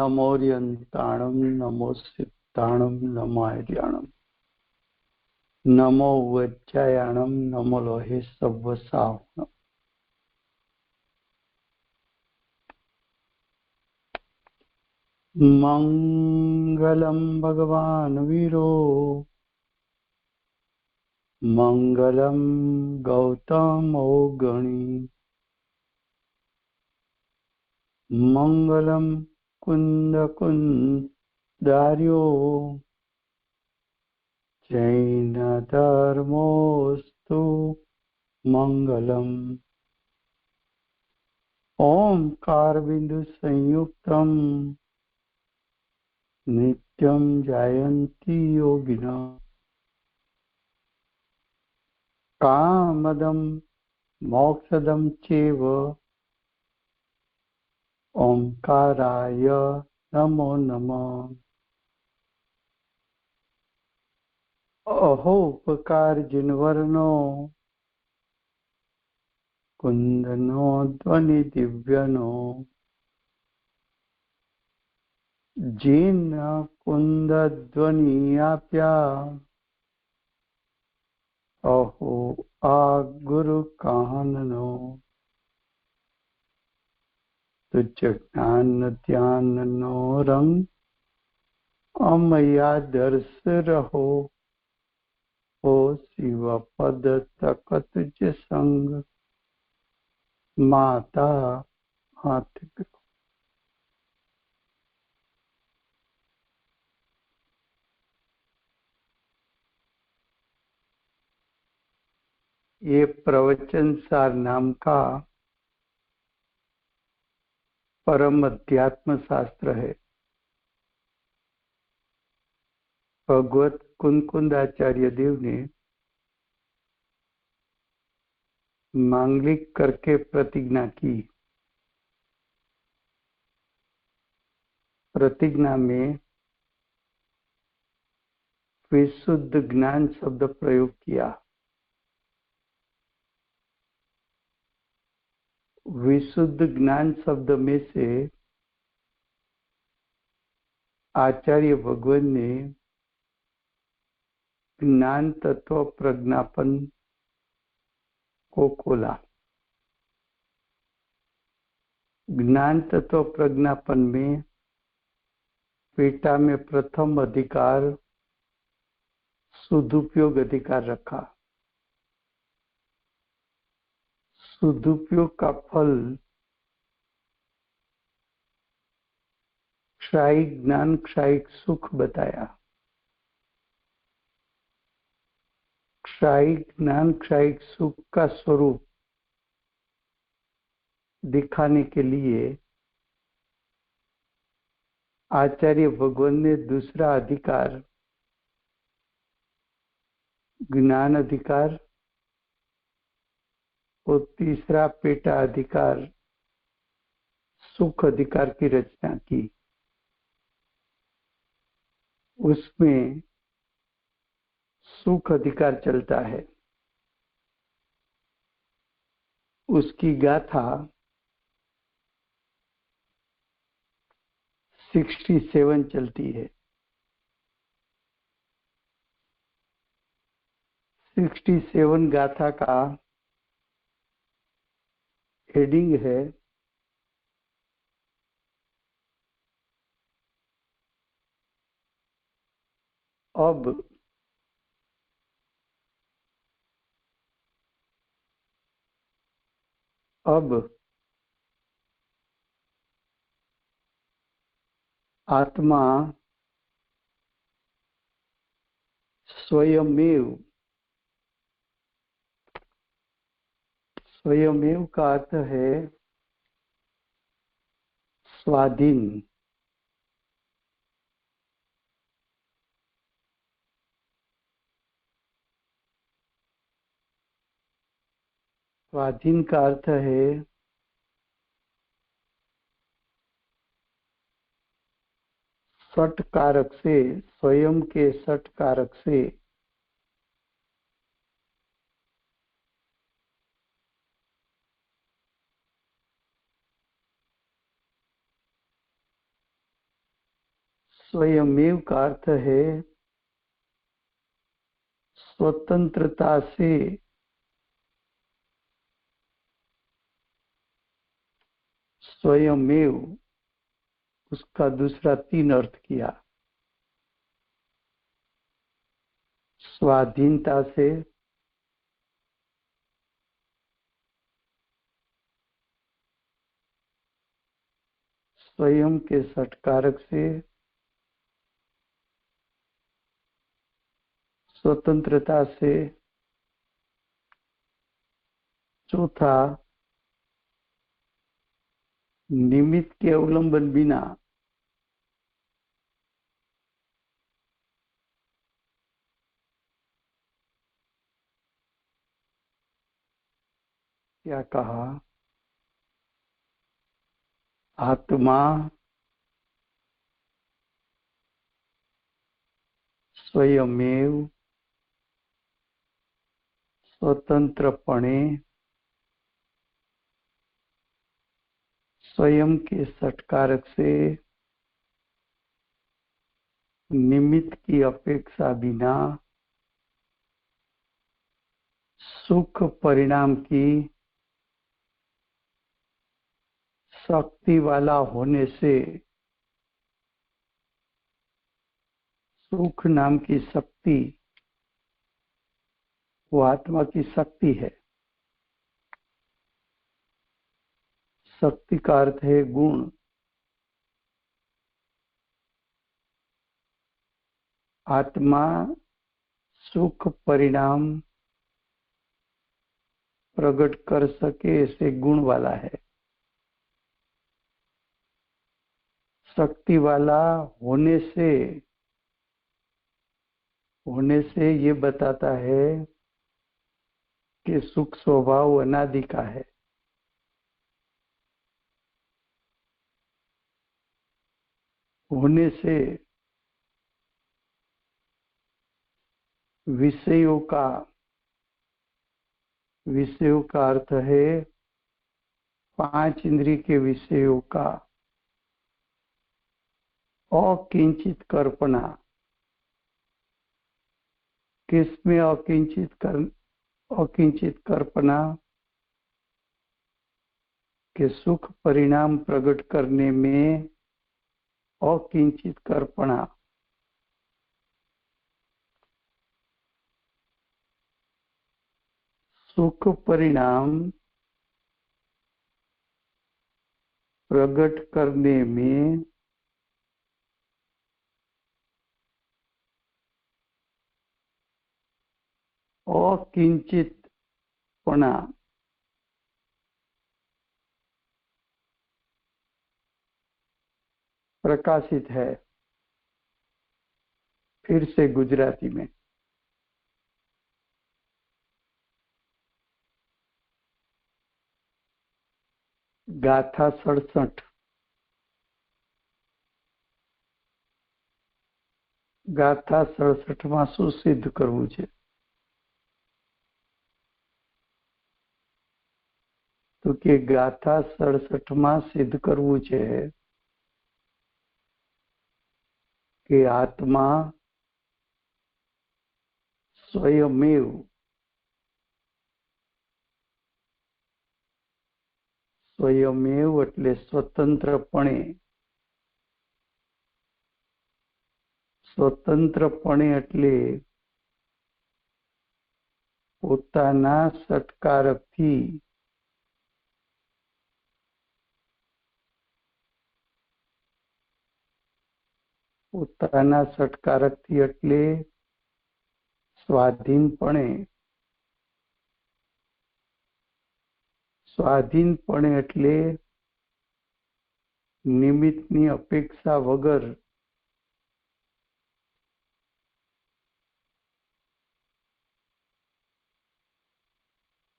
नमोर्यन्ताणं नमोऽस्ताणं नमार्याणं नमो वज्रायाणं नमो लोहे सव्वसावनम्। मंगलम भगवान वीरो मंगलम गौतमो गणी मंगलम कुंद कुंदार्यो जैन धर्मोस्तु मंगलम। ओंकार बिंदु संयुक्तम नित्यं जायन्ति योगिनः कामदं मोक्षदं चैव ओंकाराय नमो नमः। अहोपकार जिनवर्णो कुंदनो ध्वनि दिव्यनो जिन कुंद ध्वनियाप्या अहो आ गुरु काननो तुझ ज्ञान ध्यान नो रंग अमया दर्श रहो ओ शिव पद तक तुझ संग माता हाथ। ये प्रवचन सार नाम का परम अध्यात्म शास्त्र है। भगवत कुंकुंदाचार्य देव ने मांगलिक करके प्रतिज्ञा की। प्रतिज्ञा में विशुद्ध ज्ञान शब्द प्रयोग किया। विशुद्ध ज्ञान शब्द में से आचार्य भगवान ने ज्ञान तत्व प्रज्ञापन को खोला। ज्ञान तत्व प्रज्ञापन में पेटा में प्रथम अधिकार सदुपयोग अधिकार रखा। सदुपयोग का फल क्षायिक ज्ञान क्षायिक सुख बताया। क्षायिक ज्ञान क्षायिक सुख का स्वरूप दिखाने के लिए आचार्य भगवान ने दूसरा अधिकार ज्ञान अधिकार और तीसरा पेटा अधिकार सुख अधिकार की रचना की। उसमें सुख अधिकार चलता है। उसकी गाथा 67 चलती है। 67 गाथा का हेडिंग है अब आत्मा स्वयमेव। स्वयमेव का अर्थ है स्वाधीन। स्वाधीन का अर्थ है सट कारक से, स्वयं के सट कारक से स्वयमेव का अर्थ है स्वतंत्रता से, स्वयमेव उसका दूसरा 3 अर्थ किया। स्वाधीनता से, स्वयं के षटकारक से, स्वतंत्रता से, चौथा निमित्त के अवलंबन बिना। क्या कहा? आत्मा स्वयमेव स्वतंत्रपणे स्वयं के षटकारक से निमित्त की अपेक्षा बिना सुख परिणाम की शक्ति वाला होने से, सुख नाम की शक्ति वो आत्मा की शक्ति है। शक्ति का अर्थ है गुण। आत्मा सुख परिणाम प्रकट कर सके ऐसे गुण वाला है। शक्ति वाला होने से ये बताता है कि सुख स्वभाव अनादि का है। होने से विषयों का अर्थ है 5 इंद्रिय के विषयों का अकिंचित कल्पना। किसमें अकिंचित कल्पना के सुख परिणाम प्रकट करने में अकिंचित कल्पना। सुख परिणाम प्रकट करने में अकिंचितपना। प्रकाशित है। फिर से गुजराती में गाथा 67। गाथा 67 માં શું સિદ્ધ કરવું છે? તો કે ગાથા 67 માં સિદ્ધ કરવું છે કે આત્મા स्वयमेव એટલે स्वतंत्रपणे એટલે પોતાના ષટકારકથી એટલે स्वाधीनपणे એટલે નિમિત્તની અપેક્ષા વગર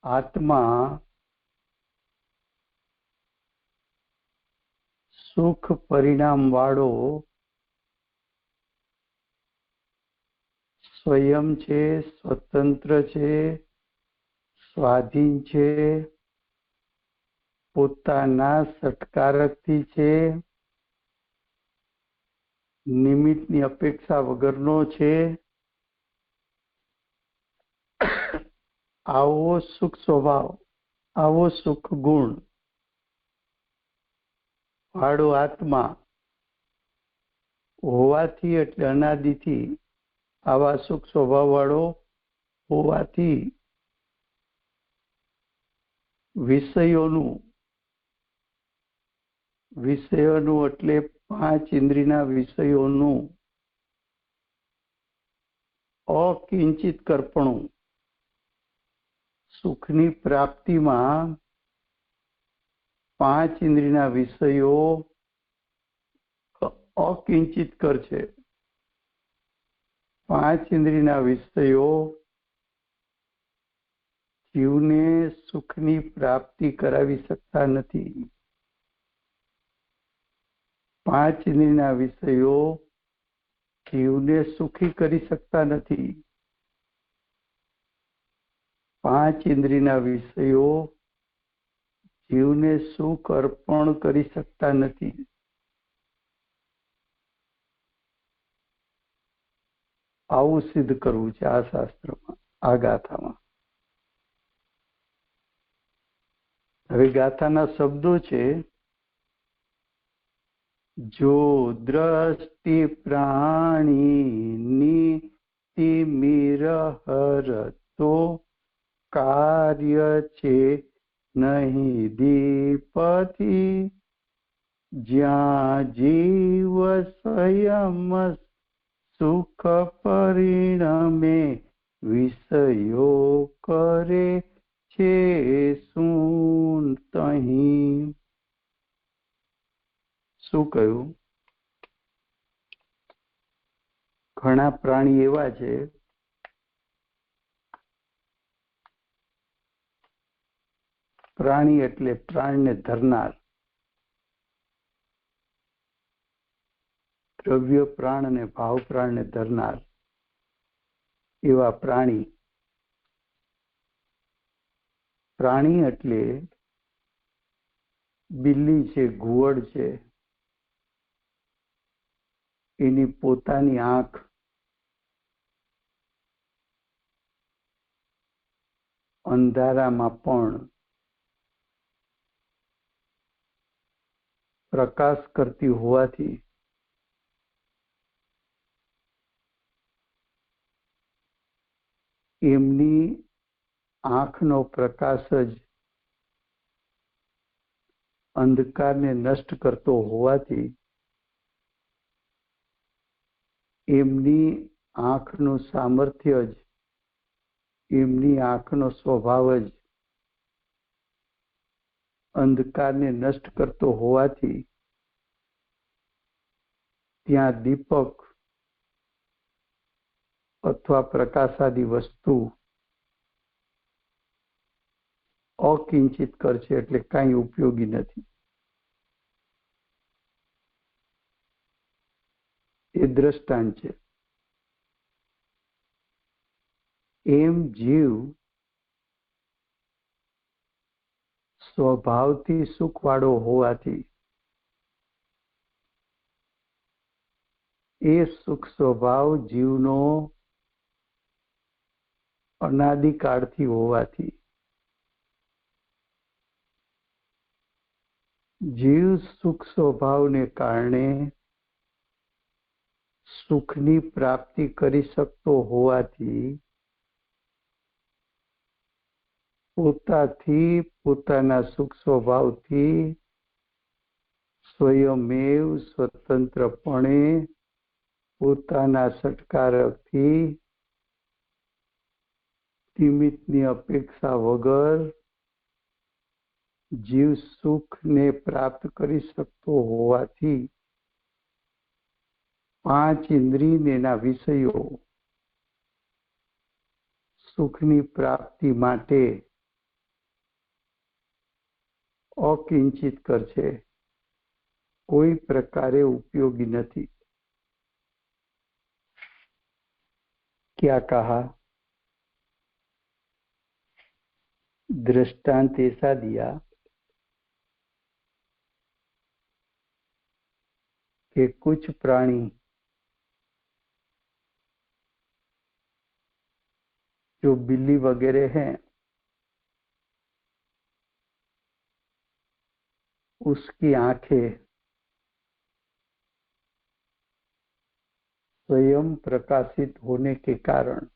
आत्मा सुख परिणाम वाळो स्वयं छे, स्वतंत्र छे, स्वाधीन छे, પોતાના સત્કારકથી છે નિમિત્તની અપેક્ષા વગરનો છે, આવો સુખ સ્વભાવ, આવો સુખ ગુણ વાળો આત્મા હોવાથી, એટલે અનાદિથી આવા સુખ સ્વભાવ વાળો હોવાથી વિષયોનું એટલે 5 ઇન્દ્રિયના વિષયોનું અકિંચિત કરપણું, સુખની પ્રાપ્તિમાં 5 ઇન્દ્રિયના વિષયો અકિંચિત કર છે. 5 ઇન્દ્રિયના વિષયો જીવને સુખની પ્રાપ્તિ કરાવી શકતા નથી. 5 ઇન્દ્રિયના વિષયો જીવને સુખી કરી શકતા નથી. 5 ઇન્દ્રિયના વિષયો જીવને સુખ અર્પણ કરી શકતા નથી. આવું સિદ્ધ કરવું છે આ શાસ્ત્રમાં, આ ગાથામાં. હવે ગાથાના શબ્દો છે: જો દ્રષ્ટિ પ્રાણીની તિમિરહર તો કાર્ય છે નહીં દીપથી, જ્યાં જીવ સંયમ સુખ પરિણમે વિષયો કરે છે શું તહીં. શું કહ્યું? ઘણા પ્રાણી એવા છે પ્રાણી એટલે પ્રાણને ધરનાર, દ્રવ્ય પ્રાણ અને ભાવ પ્રાણને ધરનાર એવા પ્રાણી. પ્રાણી એટલે બિલ્લી છે, ઘુવડ છે, એની પોતાની આંખ અંધારામાં પણ પ્રકાશ કરતી હોવાથી એમની આંખનો પ્રકાશ જ અંધકારને નષ્ટ કરતો હોવાથી એમની આંખનું સામર્થ્ય જ, એમની આંખનો સ્વભાવ જ અંધકારને નષ્ટ કરતો હોવાથી ત્યાં દીપક અથવા પ્રકાશાદી વસ્તુ અકિંચિત કરશે, એટલે કાંઈ ઉપયોગી નથી. એ દ્રષ્ટાંત છે. એમ જીવ સ્વભાવથી સુખવાળો હોવાથી એ સુખ સ્વભાવ જીવનો અનાદિકાળથી હોવાથી જીવ સુખ સ્વભાવને કારણે સુખની પ્રાપ્તિ કરી શકતો હોવાથી પોતાના સુખ સ્વભાવથી સ્વયમેવ સ્વતંત્રપણે પોતાના સત્કારકથી નિમિત્તની અપેક્ષા વગર જીવ સુખને પ્રાપ્ત કરી શકતો હોવાથી 5 ઇન્દ્રિયના વિષયો સુખની પ્રાપ્તિ માટે અકિંચિત કરશે, કોઈ પ્રકારે ઉપયોગી નથી. क्या कहा? दृष्टांत ऐसा दिया कि कुछ प्राणी जो बिल्ली वगैरह हैं उसकी आंखें स्वयं प्रकाशित होने के कारण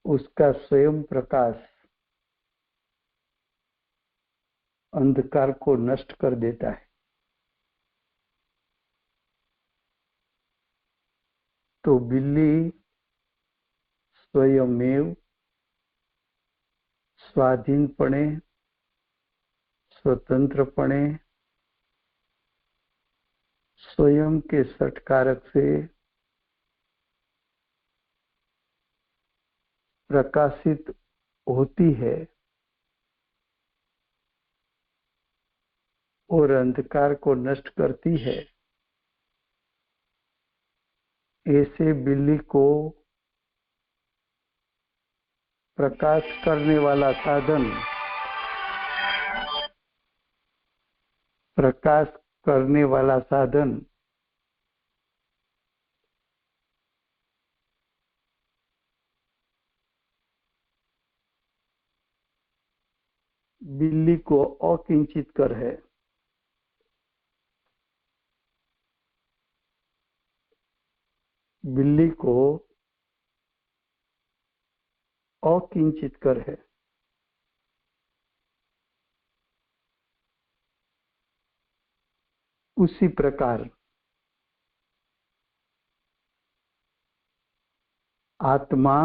उसका स्वयं प्रकाश अंधकार को नष्ट कर देता है। तो बिल्ली स्वयमेव स्वाधीनपणे स्वतंत्रपणे स्वयं के सटकारक से प्रकाशित होती है और अंधकार को नष्ट करती है। ऐसे बिल्ली को प्रकाश करने वाला साधन प्रकाश करने वाला साधन बिल्ली को अकिंचित कर है। बिल्ली को अकिंचित कर है। उसी प्रकार आत्मा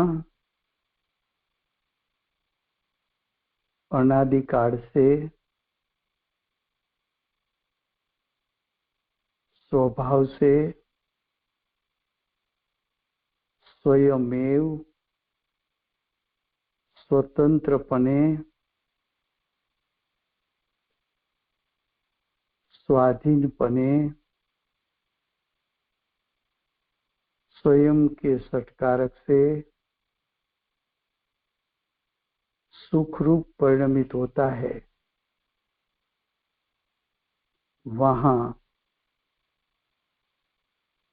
अनादिकाल से स्वभाव से स्वयमेव स्वतंत्रपणे स्वाधीनपणे स्वयं के सटकारक से सुखरूप परिणमित होता है। वहां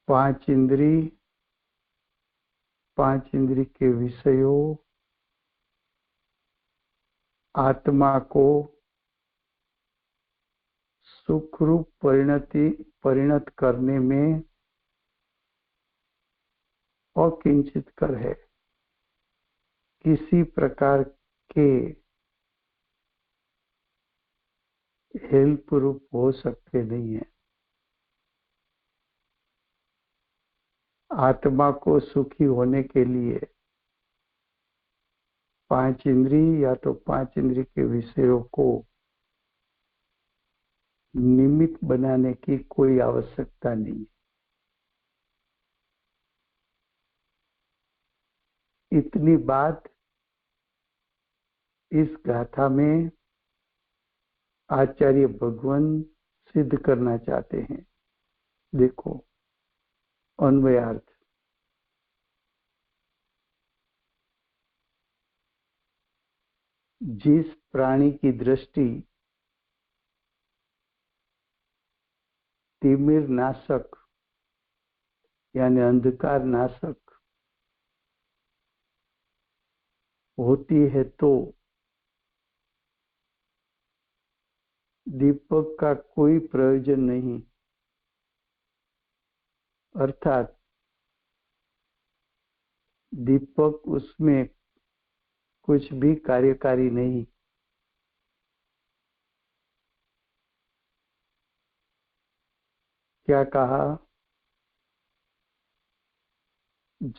पांच इंद्री के विषयों आत्मा को सुखरूप परिणत करने में अकिंचित कर है। किसी प्रकार के हेल्प रूप हो सकते नहीं है। आत्मा को सुखी होने के लिए पांच इंद्री या तो पांच इंद्री के विषयों को निमित्त बनाने की कोई आवश्यकता नहीं। इतनी बात इस गाथा में आचार्य भगवान सिद्ध करना चाहते हैं। देखो अन्वयार्थ। जिस प्राणी की दृष्टि तिमिर नाशक यानी अंधकार नाशक होती है तो दीपक का कोई प्रयोजन नहीं। अर्थात दीपक उसमें कुछ भी कार्यकारी नहीं। क्या कहा?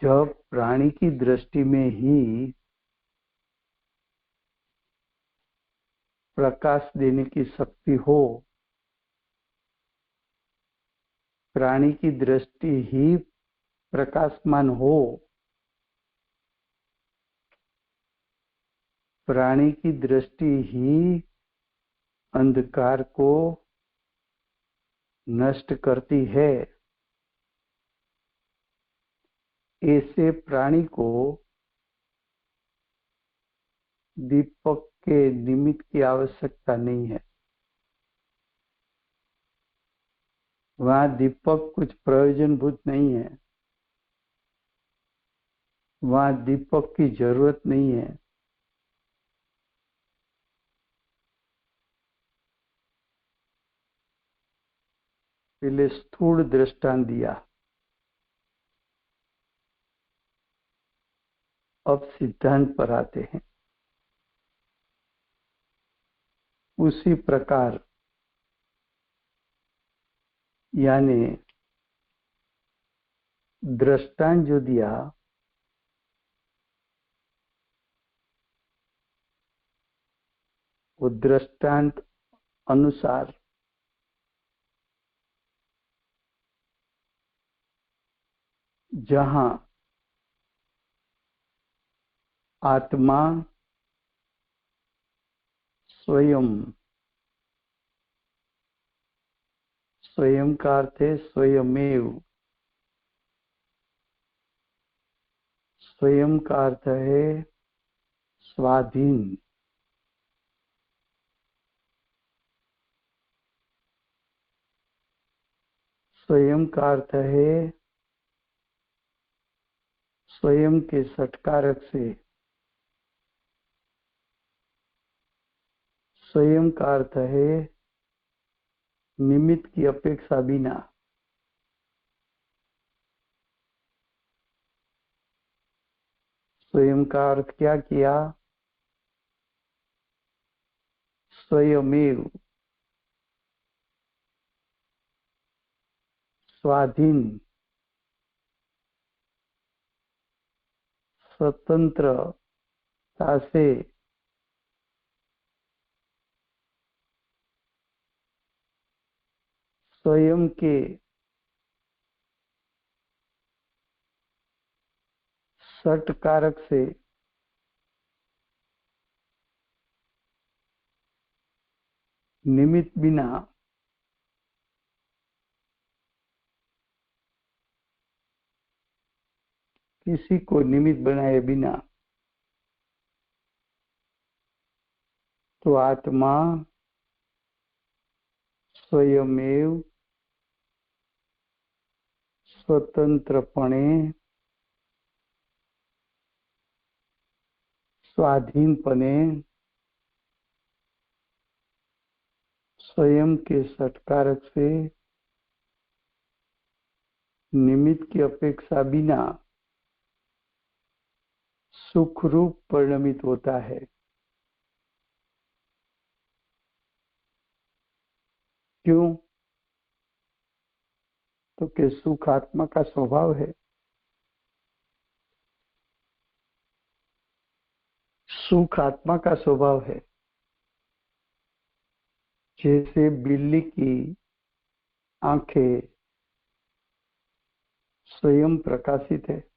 जब प्राणी की दृष्टि में ही प्रकाश देने की शक्ति हो, प्राणी की दृष्टि ही प्रकाशमान हो, प्राणी की दृष्टि ही अंधकार को नष्ट करती है, ऐसे प्राणी को दीपक के निमित्त की आवश्यकता नहीं है। वहां दीपक कुछ प्रयोजनभूत नहीं है। वहां दीपक की जरूरत नहीं है। पहले स्थूल दृष्टांत दिया, अब सिद्धांत पर आते हैं। उसी प्रकार यानी दृष्टांत जो दिया वो दृष्टांत अनुसार जहां आत्मा स्वयं, स्वयं का अर्थ है स्वयमेव, स्वयं का अर्थ है स्वाधीन, स्वयं का अर्थ है स्वयं के सत्कारक से, स्वयं का अर्थ है निमित्त की अपेक्षा बिना। स्वयं का अर्थ क्या किया? स्वयमेव, स्वाधीन, स्वतंत्रता से स्वयं के सत्कारक से निमित्त बिना किसी को निमित्त बनाए बिना तो आत्मा स्वयमेव स्वतंत्रपणे स्वाधीनपणे स्वयं के सत्कारक से निमित्त की अपेक्षा बिना सुख रूप परिणमित होता है। क्यों? तो कि सुख आत्मा का स्वभाव है। सुख आत्मा का स्वभाव है। जैसे बिल्ली की आंखें स्वयं प्रकाशित है,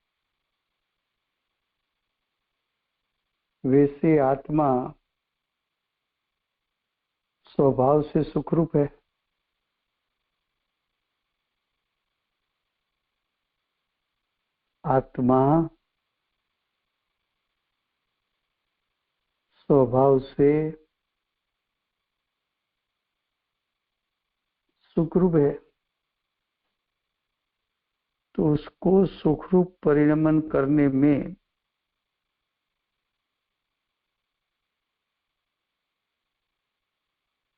वैसे आत्मा स्वभाव से सुखरूप है। आत्मा स्वभाव से सुखरूप है, तो उसको सुखरूप परिणमन करने में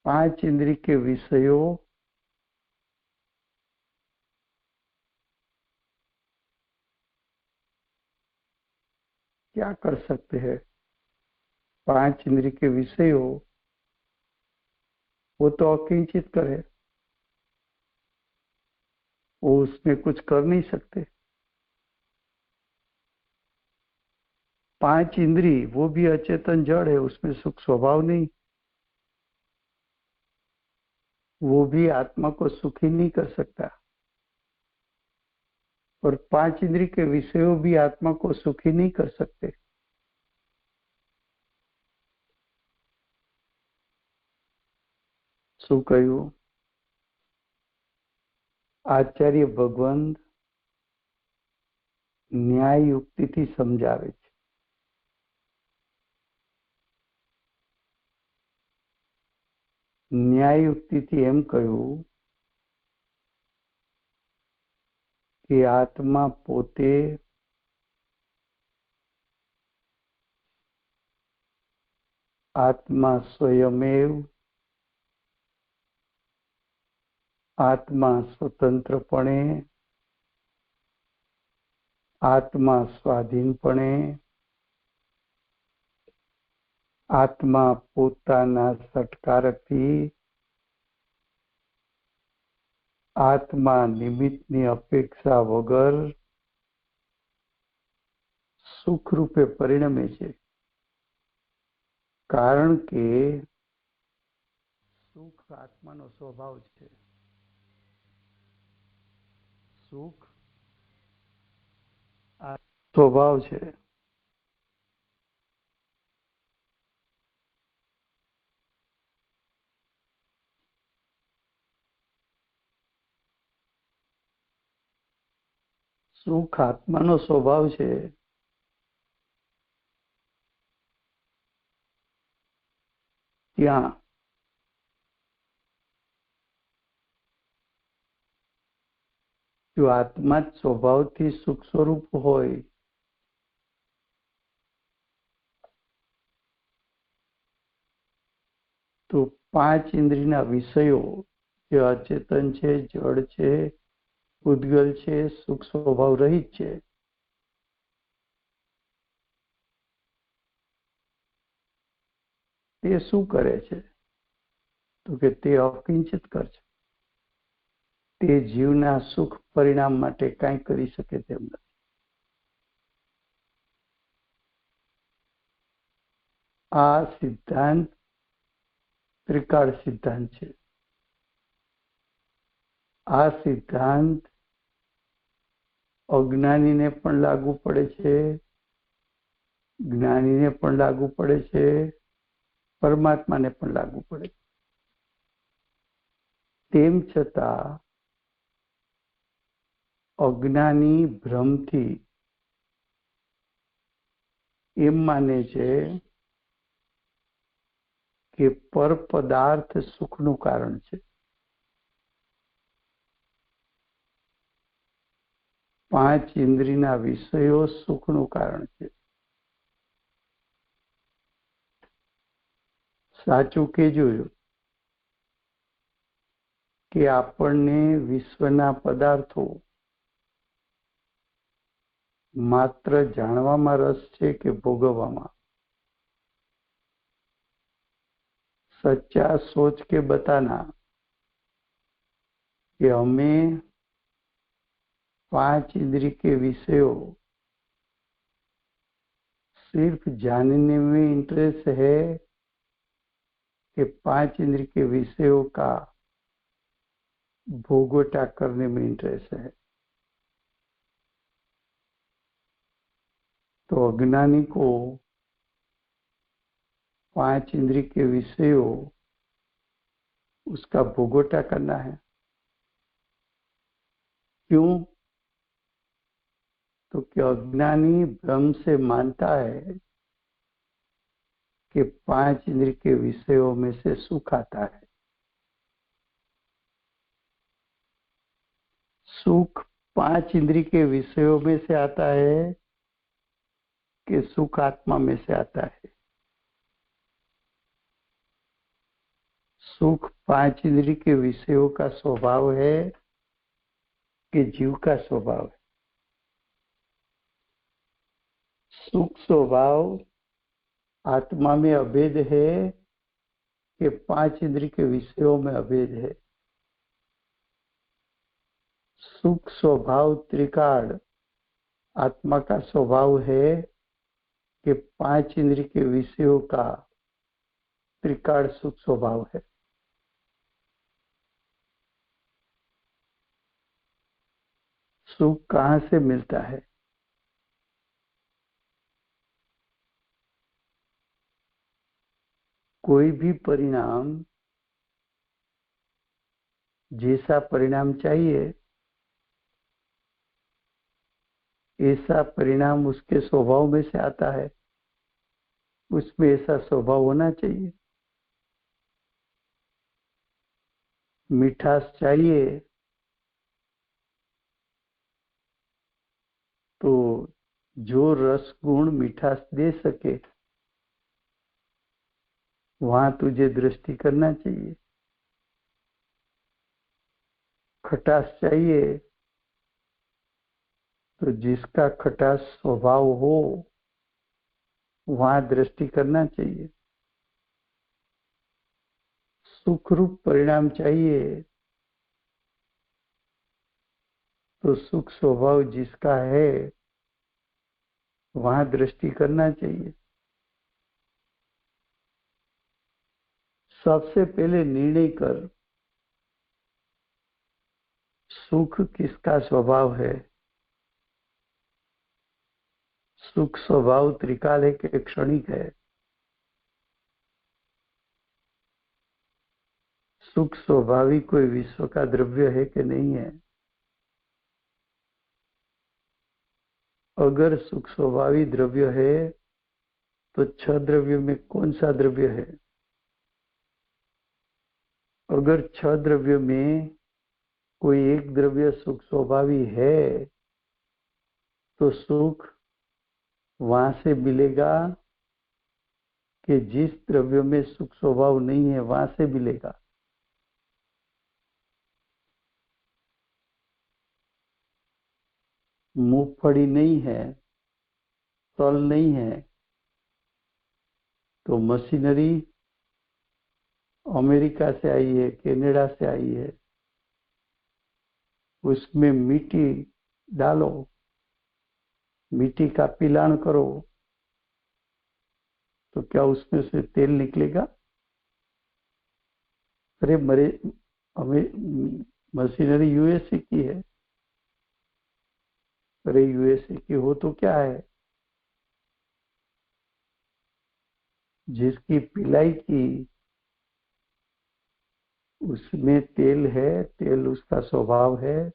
पांच इंद्रिय के विषयों क्या कर सकते हैं? पांच इंद्रिय के विषयों वो तो अकिंचित करे, वो उसमें कुछ कर नहीं सकते। पांच इंद्रिय वो भी अचेतन जड़ है, उसमें सुख स्वभाव नहीं, वो भी आत्मा को सुखी नहीं कर सकता। और पांच इंद्रिय के विषयों भी आत्मा को सुखी नहीं कर सकते। શું કહ્યું? આચાર્ય ભગવંત ન્યાય યુક્તિથી સમજાવે છે। ન્યાય યુક્તિથી એમ કહ્યું કે આત્મા પોતે आत्मा स्वयमेव, आत्मा स्वतंत्रपणे, आत्मा स्वाधीनपणे, आत्मा પોતાના સટકારથી, આત્મા નિમિત્તની અપેક્ષા વગર સુખરૂપે પરિણમે છે, કારણ કે સુખ આત્માનો સ્વભાવ છે. સુખ આ સ્વભાવ છે. સુખ આત્માનો સ્વભાવ છે. ત્યાં જો આત્મા જ સ્વભાવથી સુખ સ્વરૂપ હોય તો પાંચ ઇન્દ્રિયના વિષયો જે અચેતન છે, જડ છે, ઉદ્ગલ છે, સુખ સ્વભાવ રહિત છે, તે શું કરે છે? તો કે તે અકિંચિત કર છે. તે જીવના સુખ પરિણામ માટે કાંઈ કરી શકે તેમ નથી. આ સિદ્ધાંત ત્રિકાળ સિદ્ધાંત છે. આ સિદ્ધાંત અજ્ઞાનીને પણ લાગુ પડે છે, જ્ઞાનીને પણ લાગુ પડે છે, પરમાત્માને પણ લાગુ પડે છે. તેમ છતાં અજ્ઞાની ભ્રમથી એમ માને છે કે પર પદાર્થ સુખનું કારણ છે. પાંચ ઇન્દ્રિયના વિષયો સુખનું કારણ છે. સાચું કહેજો કે આપણને વિશ્વના પદાર્થો માત્ર જાણવામાં રસ છે કે ભોગવવામાં? सच्चा सोच के बताना कि हमें पांच इंद्रिय के विषयों सिर्फ जानने में इंटरेस्ट है कि पांच इंद्रिय के विषयों का भोगवटा करने में इंटरेस्ट है? तो अज्ञानी को पांच इंद्रिय के विषयों उसका भोगवटा करना है. क्यों? तो कि अज्ञानी भ्रम से मानता है कि पांच इंद्रिय के विषयों में से सुख आता है. सुख पांच इंद्रिय के विषयों में से आता है कि सुख आत्मा में से आता है? सुख पांच इंद्रिय के विषयों का स्वभाव है कि जीव का स्वभाव है? सुख स्वभाव आत्मा में अभेद है कि पांच इंद्रिय के विषयों में अभेद है? सुख स्वभाव त्रिकाल आत्मा का स्वभाव है कि पांच इंद्रिय के विषयों का त्रिकाल सुख स्वभाव है? सुख कहाँ से मिलता है? कोई भी परिणाम जैसा परिणाम चाहिए ऐसा परिणाम उसके स्वभाव में से आता है. उसमें ऐसा स्वभाव होना चाहिए. मिठास चाहिए तो जो रस गुण मिठास दे सके वहां तुझे दृष्टि करना चाहिए। खटास चाहिए तो जिसका खटास स्वभाव हो वहां दृष्टि करना चाहिए। सुख रूप परिणाम चाहिए तो सुख स्वभाव जिसका है वहां दृष्टि करना चाहिए। सबसे पहले निर्णय कर, सुख किसका स्वभाव है। सुख स्वभाव त्रिकालिक है, क्षणिक है। सुख स्वभावी कोई विश्व का द्रव्य है कि नहीं है। अगर सुख स्वभावी द्रव्य है तो छह द्रव्य में कौन सा द्रव्य है। अगर छह द्रव्य में कोई एक द्रव्य सुख स्वभावी है तो सुख वहां से मिलेगा कि जिस द्रव्य में सुख स्वभाव नहीं है वहां से मिलेगा। मूंगफली नहीं है, तल नहीं है, तो मशीनरी अमेरिका से आई है, कनाडा से आई है, उसमें मिट्टी डालो, मिट्टी का पिलान करो, तो क्या उसमें से तेल निकलेगा। अरे मशीनरी यूएसए की है। अरे यूएसए की हो तो क्या है, जिसकी पिलाई की उसमें तेल है, तेल उसका स्वभाव है।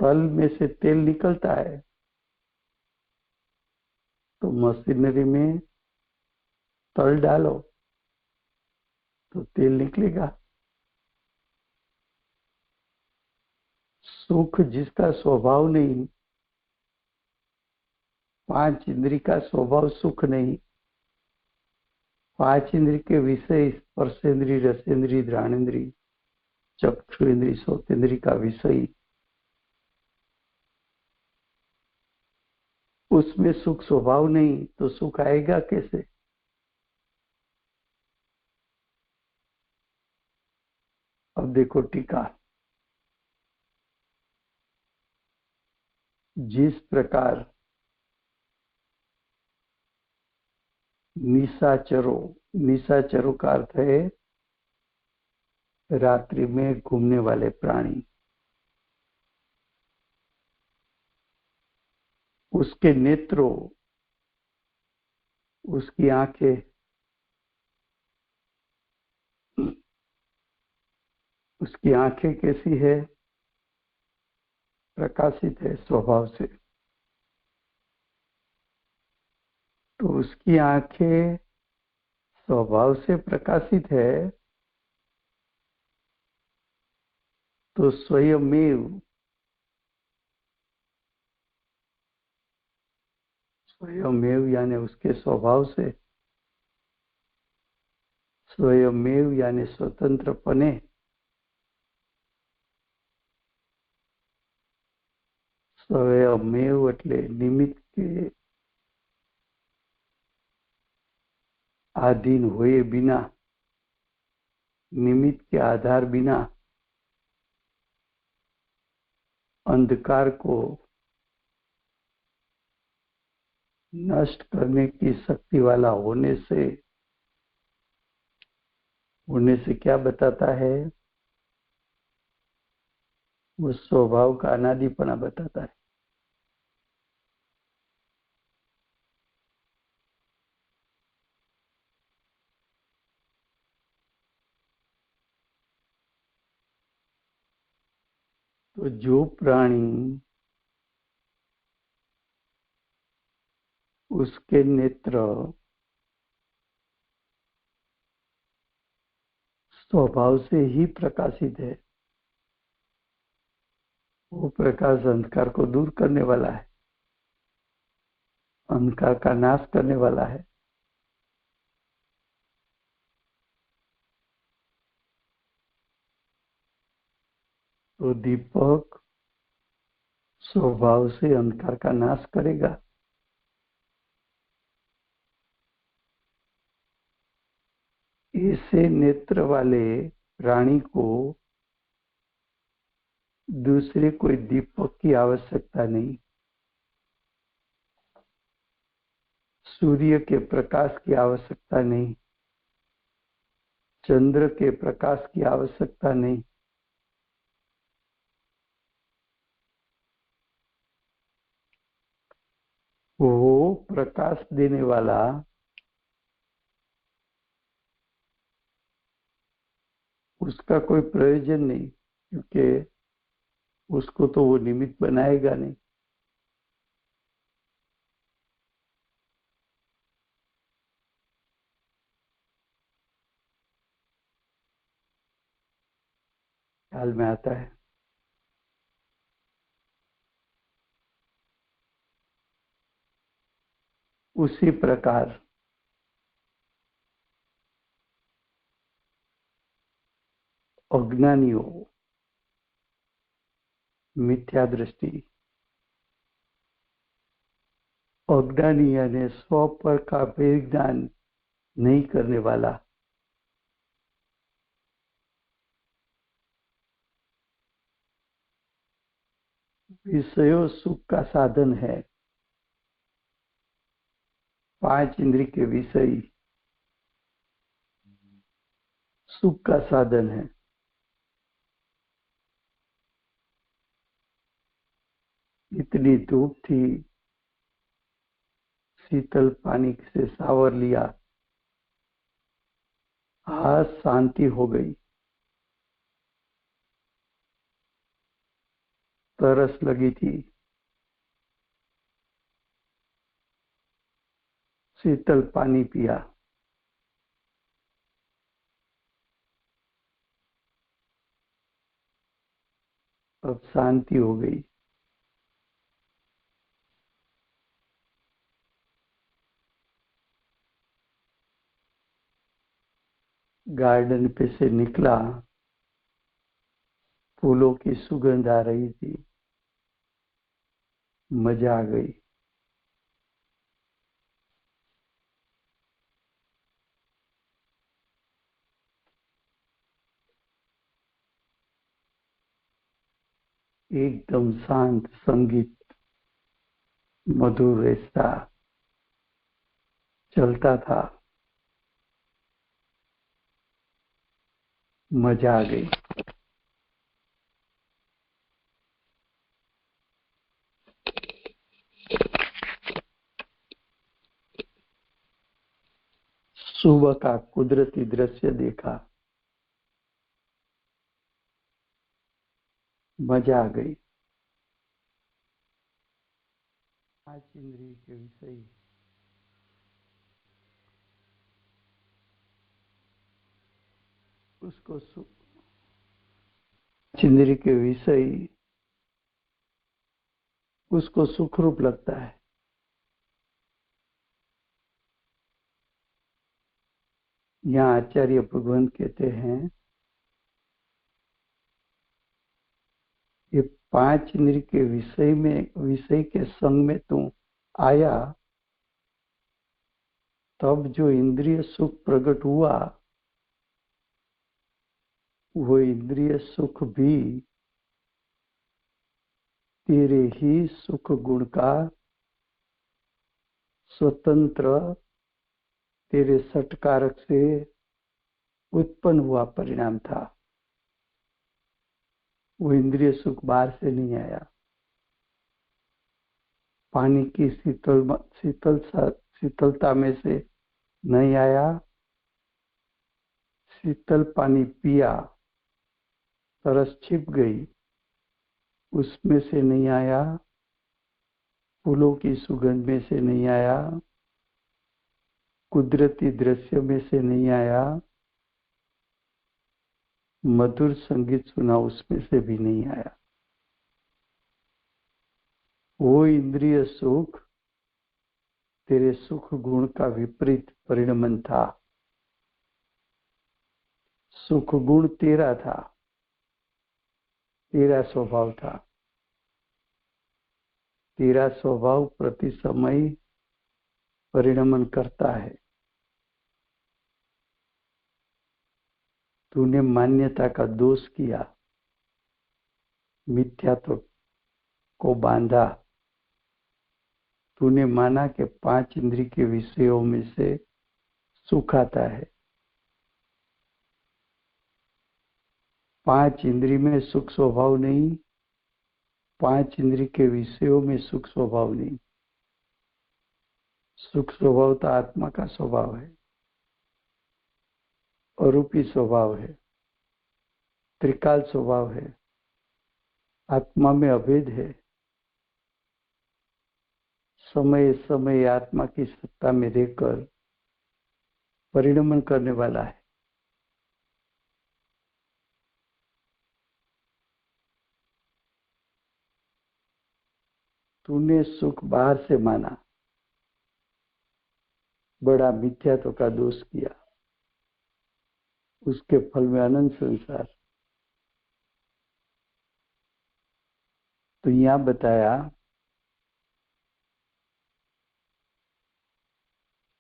तल में से तेल निकलता है तो मशीनरी में तल डालो तो तेल निकलेगा। सुख जिसका स्वभाव नहीं, पांच इंद्री का स्वभाव सुख नहीं, पांच इंद्री के विषय स्पर्शेंद्री, रसेंद्री, घ्राणेंद्री, चक्षु इंद्री, श्रोतेंद्री का विषय, उसमें सुख स्वभाव नहीं तो सुख आएगा कैसे। अब देखो टीका, जिस प्रकार निशाचरों का अर्थ है रात्रि में घूमने वाले प्राणी, उसके नेत्रों, उसकी आंखें, उसकी आंखें कैसी है, प्रकाशित है स्वभाव से। तो उसकी आंखें स्वभाव से प्रकाशित है तो स्वयमेव यानी उसके स्वभाव से, स्वयमेव यानी स्वतंत्रपने, स्वयमेव એટલે નિમિત્ત કે આધીન હોए बिना, निमित्त के आधार बिना अंधकार को नष्ट करने की शक्ति वाला होने से क्या बताता है, वो स्वभाव का अनादिपना बताता है। तो जो प्राणी उसके नेत्र स्वभाव से ही प्रकाशित है, वो प्रकाश अंधकार को दूर करने वाला है। अंधकार का नाश करने वाला है। तो दीपक स्वभाव से अंधकार का नाश करेगा। ऐसे नेत्र वाले प्राणी को दूसरे कोई दीपक की आवश्यकता नहीं, सूर्य के प्रकाश की आवश्यकता नहीं, चंद्र के प्रकाश की आवश्यकता नहीं। वो प्रकाश देने वाला उसका कोई प्रयोजन नहीं, क्योंकि उसको तो वो निमित्त बनाएगा नहीं। ख्याल में आता है। उसी प्रकार अज्ञानियों, मिथ्या दृष्टि, अज्ञानी यानी स्व पर का परिज्ञान नहीं करने वाला, विषयों सुख का साधन है। 5 इंद्रिय के विषय सुख का साधन है। इतनी धूप थी, शीतल पानी से शावर लिया, आज शांति हो गई। तरस लगी थी, शीतल पानी पिया, अब शांति हो गई। गार्डन पे से निकला, फूलों की सुगंध आ रही थी, मजा आ गई। एकदम शांत संगीत, मधुर ऐसा चलता था, मजा आ गई। सुबह का कुदरती दृश्य देखा, मजा आ गई। 5 इंद्रिय के विषय उसको इंद्रिय के विषय उसको सुखरूप लगता है। यहाँ आचार्य भगवान कहते हैं, ये 5 इंद्रिय के विषय के संग में तू आया, तब जो इंद्रिय सुख प्रकट हुआ, वो इंद्रिय सुख भी तेरे ही सुख गुण का स्वतंत्र, तेरे सटकारक से उत्पन्न हुआ परिणाम था। वो इंद्रिय सुख बाहर से नहीं आया, पानी की शीतलता में से नहीं आया, शीतल पानी पिया, तरस छिप गई, उसमें से नहीं आया, फूलों की सुगंध में से नहीं आया, कुदरती दृश्य में से नहीं आया, मधुर संगीत सुना उसमें से भी नहीं आया। वो इंद्रिय सुख तेरे सुख गुण का विपरीत परिणमन था। सुख गुण तेरा था, तेरा स्वभाव था। तेरा स्वभाव प्रति समय परिणमन करता है। तूने मान्यता का दोष किया, मिथ्यात्व को बांधा। तूने माना कि 5 इंद्रिय के विषयों में से सुख आता है। 5 इंद्रिय में सुख स्वभाव नहीं, 5 इंद्रिय के विषयों में सुख स्वभाव नहीं। सुख स्वभाव तो आत्मा का स्वभाव है, अरूपी स्वभाव है, त्रिकाल स्वभाव है, आत्मा में अभेद है। समय समय आत्मा की सत्ता में रहकर परिणमन करने वाला है। तूने सुख बाहर से माना, बड़ा मिथ्यात्व का दोष किया, उसके फल में अनंत संसार। तो यहां बताया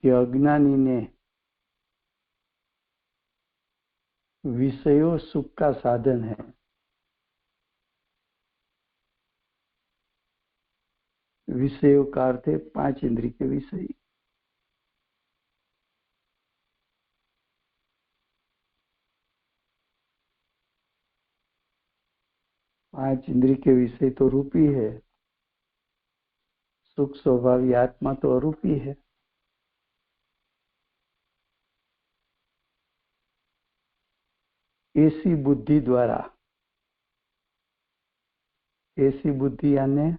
कि अज्ञानी ने विषयों सुख का साधन है। विषयों का अर्थ है 5 इंद्रिय के विषय। पांच इंद्रिय के विषय तो रूपी है, सुख स्वभावी आत्मा तो अरूपी है। ऐसी बुद्धि द्वारा, ऐसी बुद्धि यानी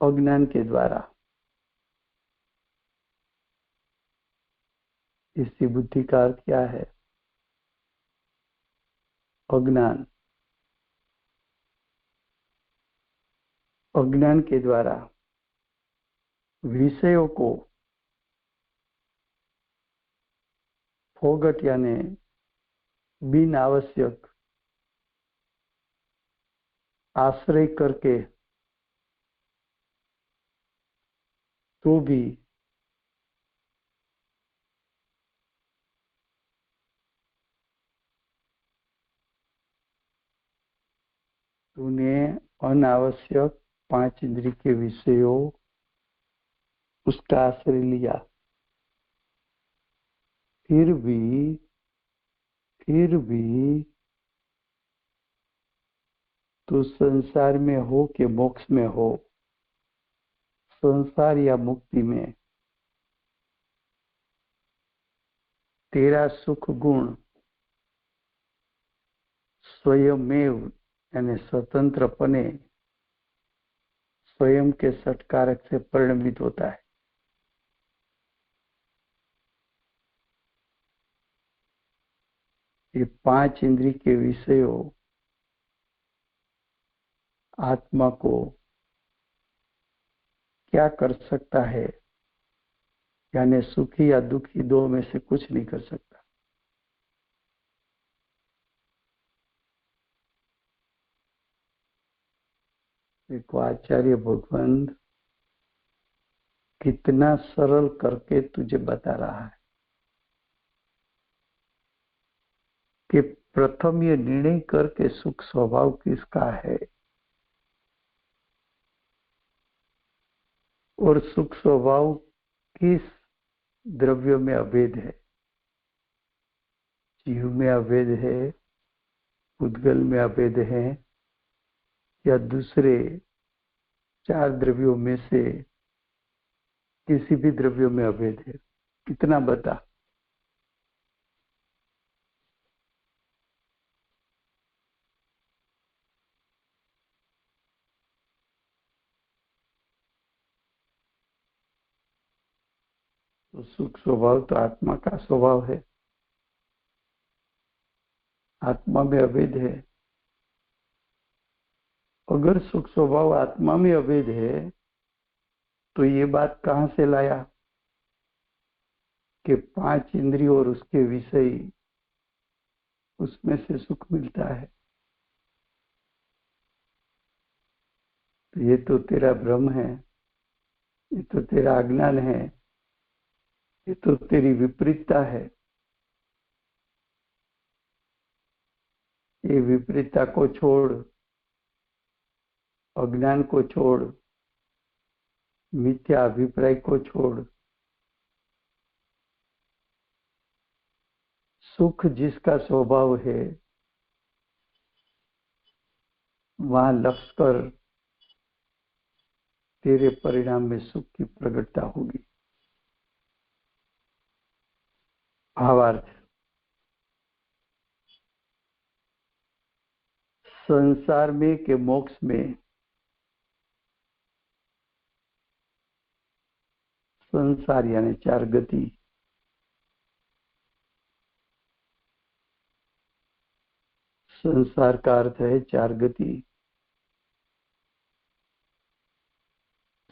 अज्ञान के द्वारा, ऐसी बुद्धि का अर्थ क्या है? अज्ञान। अज्ञान के द्वारा विषयों को फोगट यानी बिन आवश्यक आश्रय करके तो भी तूने अनावश्यक 5 इंद्रिय के विषयों उसका आश्रय लिया, फिर भी तू संसार में हो कि मोक्ष में हो, संसार या मुक्ति में तेरा सुख गुण स्वयमेव यानी स्वतंत्रपने स्वयं के सत्कारक से परिणमित होता है। ये 5 इंद्रिय के विषयों आत्मा को क्या कर सकता है, यानी सुखी या दुखी दो में से कुछ नहीं कर सकता। देखो आचार्य भगवान कितना सरल करके तुझे बता रहा है कि प्रथम ये निर्णय करके सुख स्वभाव किसका है और सुख स्वभाव किस द्रव्य में अभेद है। जीव में अभेद है, उद्गल में अभेद है, या दूसरे 4 द्रव्यों में से किसी भी द्रव्यों में अभेद है। कितना बता? तो सुख स्वभाव तो आत्मा का स्वभाव है, आत्मा में अभेद है। अगर सुख स्वभाव आत्मा में अभेद है तो ये बात कहां से लाया कि 5 इंद्रिय और उसके विषय, उसमें से सुख मिलता है? तो ये तो तेरा भ्रम है, ये तो तेरा अज्ञान है, ये तो तेरी विपरीतता है। ये विपरीतता को छोड़, अज्ञान को छोड़, मिथ्या अभिप्राय को छोड़। सुख जिसका स्वभाव है वहां लक्ष्य कर, तेरे परिणाम में सुख की प्रकटता होगी। भावार्थ, संसार में के मोक्ष में, संसार यानी 4 गति, संसार का अर्थ है 4 गति।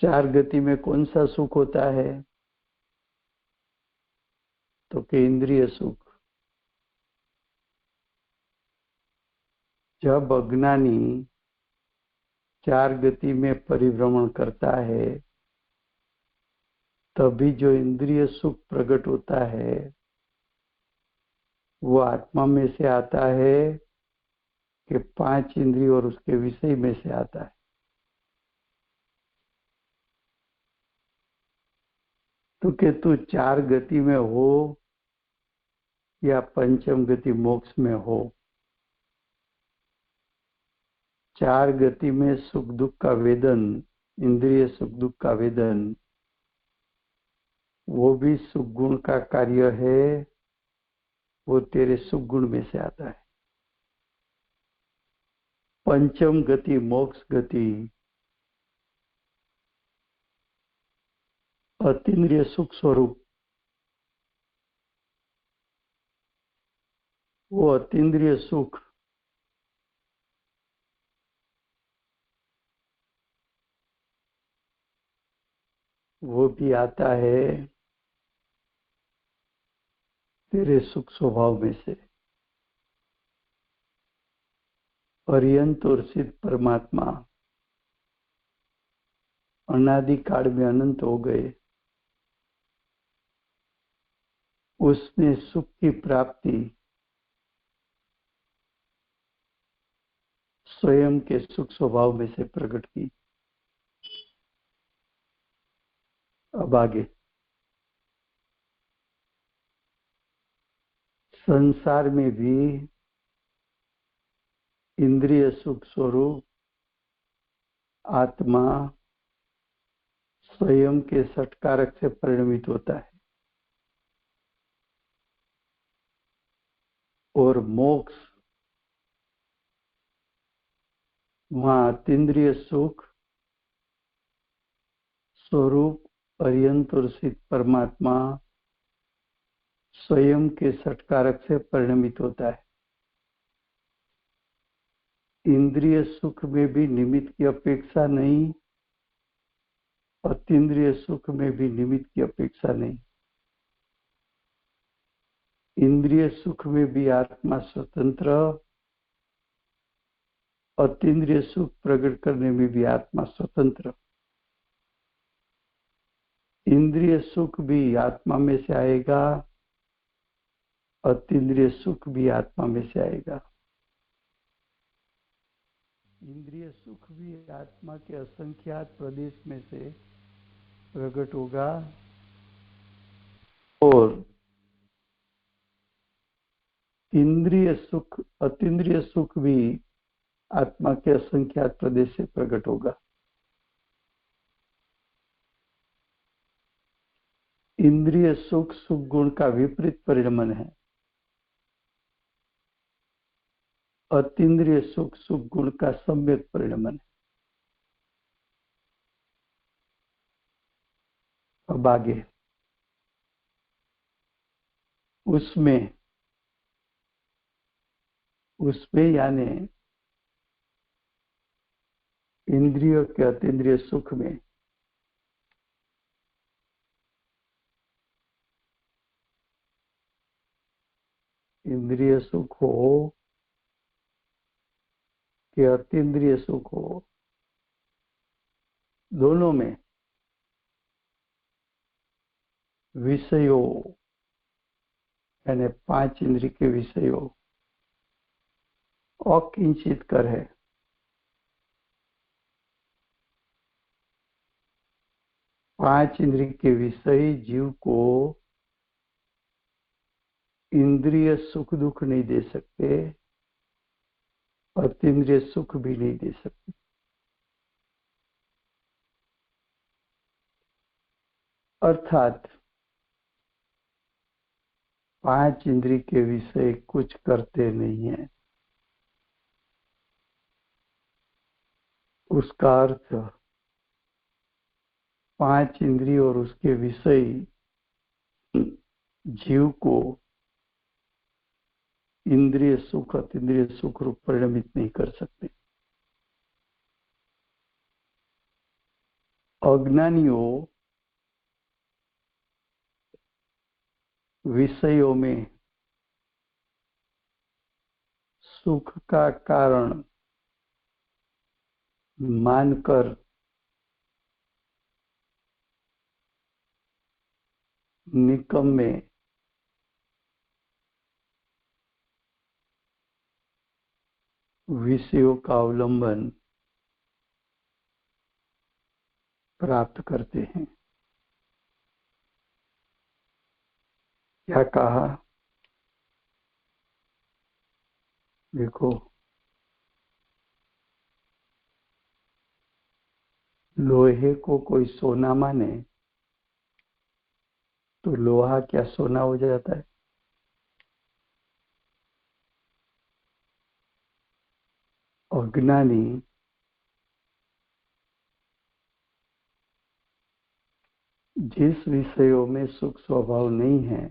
4 गति में कौन सा सुख होता है? तो कि इंद्रिय सुख। जब अज्ञानी 4 गति में परिभ्रमण करता है तभी जो इंद्रिय सुख प्रकट होता है वो आत्मा में से आता है कि 5 इंद्रिय और उसके विषय में से आता है? तो कि तू 4 गति में हो या पंचम गति मोक्ष में हो, 4 गति में सुख दुख का वेदन, इंद्रिय सुख दुख का वेदन, वो भी सुख गुण का कार्य है, वो तेरे सुख गुण में से आता है। पंचम गति मोक्ष गति अतीन्द्रिय सुख स्वरूप, वो अतीन्द्रिय सुख वो भी आता है तेरे सुख स्वभाव में से। पर्यंत और सिद्ध परमात्मा अनादि काल में अनंत हो गए, उसने सुख की प्राप्ति स्वयं के सुख स्वभाव में से प्रकट की। अब आगे, संसार में भी इंद्रिय सुख स्वरूप आत्मा स्वयं के सटकारक से परिणमित होता है, और मोक्ष वहां अतीन्द्रिय सुख स्वरूप पर्यंत और सिद्ध परमात्मा स्वयं के सटकारक से परिणमित होता है। इंद्रिय सुख में भी निमित्त की अपेक्षा नहीं, अतीन्द्रिय सुख में भी निमित्त की अपेक्षा नहीं। इंद्रिय सुख में भी आत्मा स्वतंत्र, अतीन्द्रिय सुख प्रकट करने में भी आत्मा स्वतंत्र। इंद्रिय सुख भी आत्मा में से आएगा, अतीन्द्रिय सुख भी आत्मा में से आएगा। इंद्रिय सुख भी आत्मा के असंख्यात प्रदेश में से प्रकट होगा, और इंद्रिय सुख, अतीन्द्रिय सुख भी आत्मा के असंख्यात प्रदेश से प्रकट होगा। इंद्रिय सुख सुख गुण का विपरीत परिणमन है, अतीन्द्रिय सुख सुख गुण का सम्यक परिणमन है। अब आगे, उसमें यानी इंद्रियों के अतीन्द्रिय सुख में इंद्रिय सुख हो कि अतीन्द्रिय सुख हो, दोनों में विषयों यानी 5 इंद्रिय के विषयों अकिंचित कर है। पांच इंद्रिय के विषय जीव को इंद्रिय सुख दुख नहीं दे सकते, अतीन्द्रिय सुख भी नहीं दे सकते। अर्थात 5 इंद्रिय के विषय कुछ करते नहीं है। उसका अर्थ 5 इंद्रिय और उसके विषय जीव को इंद्रिय सुख अतीन्द्रिय सुख रूप परिणमित नहीं कर सकते। अज्ञानियों विषयों में सुख का कारण मानकर निकम्मे विषयों का अवलंबन प्राप्त करते हैं। क्या कहा? देखो, लोहे को कोई सोना माने तो लोहा क्या सोना हो जाता है? अज्ञानी जिस विषयों में सुख स्वभाव नहीं है,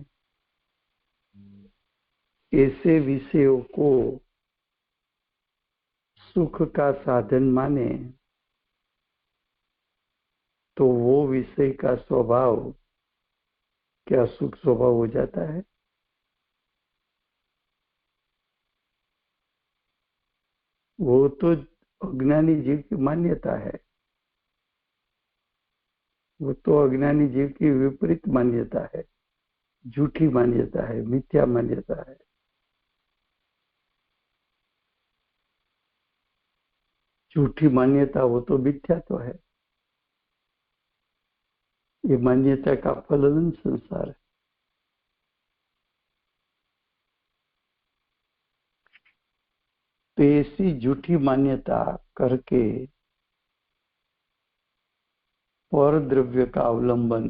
ऐसे विषयों को सुख का साधन माने तो वो विषय का स्वभाव क्या सुख स्वभाव हो जाता है? वो तो अज्ञानी जीव की मान्यता है। वो तो अज्ञानी जीव की विपरीत मान्यता है, झूठी मान्यता है, मिथ्या मान्यता है। झूठी मान्यता वो तो मिथ्या तो है। ये मान्यता का फलन संसार है। तो ऐसी झूठी मान्यता करके पर द्रव्य का अवलंबन,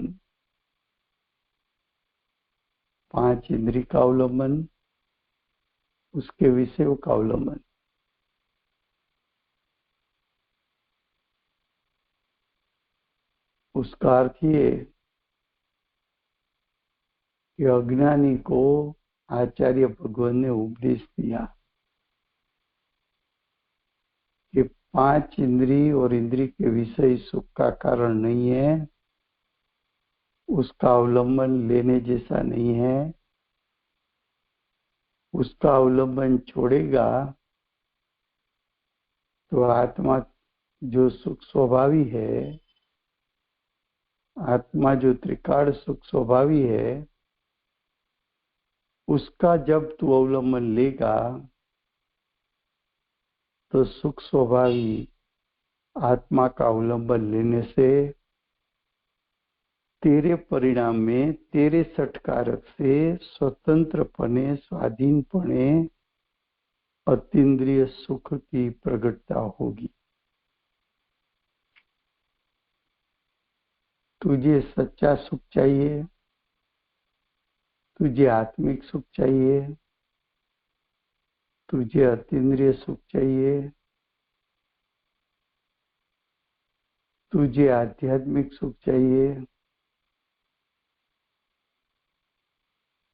5 इंद्रिय का अवलंबन, उसके विषयों का अवलंबन, उसका अर्थ ये कि अज्ञानी को आचार्य भगवान ने उपदेश दिया कि 5 इंद्रिय और इंद्रिय के विषय सुख का कारण नहीं है, उसका अवलंबन लेने जैसा नहीं है। उसका अवलंबन छोड़ेगा तो आत्मा जो सुख स्वभावी है, आत्मा जो त्रिकाल सुख स्वभावी है, उसका जब तू अवलंबन लेगा तो सुख स्वभावी आत्मा का अवलंबन लेने से तेरे परिणाम में तेरे सटकारक से स्वतंत्रपने स्वाधीनपने अतीन्द्रिय सुख की प्रकटता होगी। तुझे सच्चा सुख चाहिए, तुझे आत्मिक सुख चाहिए, तुझे अतीन्द्रिय सुख चाहिए, तुझे आध्यात्मिक सुख चाहिए,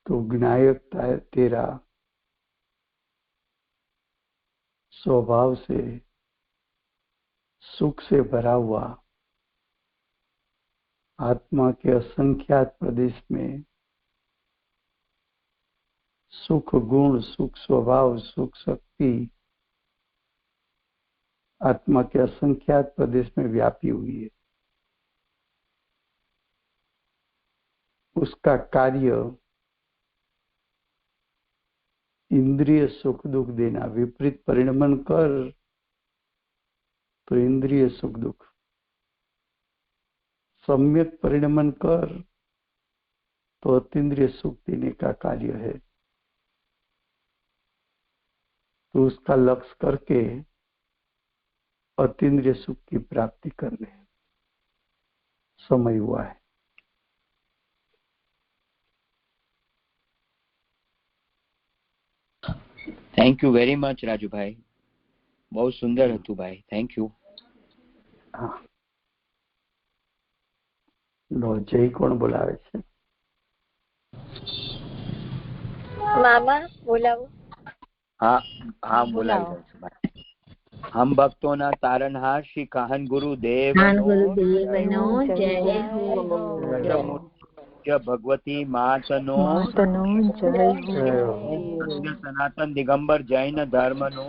तो ज्ञायकता तेरा स्वभाव से सुख से भरा हुआ आत्मा के असंख्यात प्रदेश में सुख गुण, सुख स्वभाव, सुख शक्ति आत्मा के असंख्यात प्रदेश में व्यापी हुई है। उसका कार्य इंद्रिय सुख दुख देना। विपरीत परिणमन कर तो इंद्रिय सुख दुख, सम्यक परिणमन कर तो अतीन्द्रिय सुख देने का कार्य है। तो उसका लक्ष्य करके अतीन्द्रिय सुख की प्राप्ति कर ले। समय हुआ है। Thank you very much Raju ભાઈ, બહુ સુંદર હતું ભાઈ, થેન્ક યુ। લો, જય કોણ બોલાવે છે? મામા બોલાવો। હા હા બોલાવી રહ્યો છું ભાઈ। हम भक्तों ना तारनहार श्री काहन गुरुदेव भगवती मातनो सनातन दिगंबर जैन धर्मनो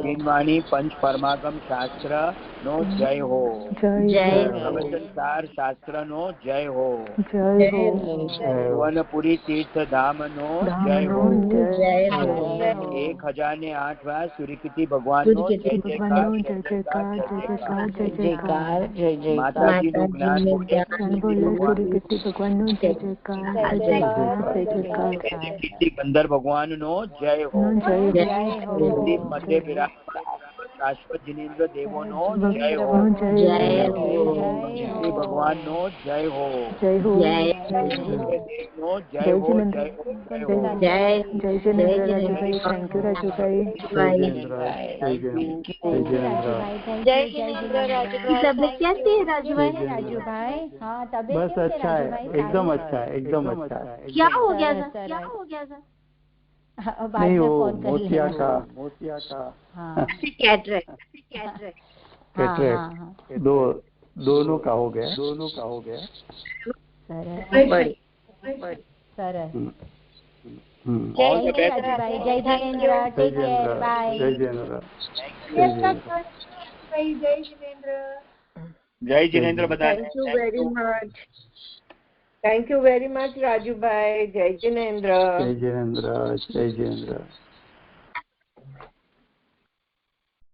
दिनवाणी पंच परमागम शास्त्र नो जय हो, प्रवचनसार शास्त्र नो जय हो, सुवर्णपुरी तीर्थ धाम नो जय हो, 1008वां सूर्यकीर्ति भगवान नो जय जयकार, जय जयकार, जय जयकार, जय जय। माताजी नो ज्ञान गंधर भगवान नो जय हो, मध्य विराट शाश्वत जिनेन्द्र देवो नो जय हो, भगवान नो जय हो, जय हो, नो जय हो, जय हो, जय जय जिनेन्द्र राजू भाई। थैंक यू राजू भाई, जय जिनेन्द्र राजू भाई। तबीयत कैसी है राजू भाई? राजू भाई हाँ तबीयत बस अच्छा है, एकदम अच्छा है, एकदम अच्छा है। क्या हो गया था? क्या हो गया था? नहीं वो मोतिया का कैटरेक्ट दोनों का हो गया। जय जिनेन्द्र, टेक केयर, बाय। जय जिनेन्द्र, जय जिनेन्द्र बता। Thank you very much Raju भाई। जय जिनेन्द्र, जय जिनेन्द्र, जय जिनेन्द्र।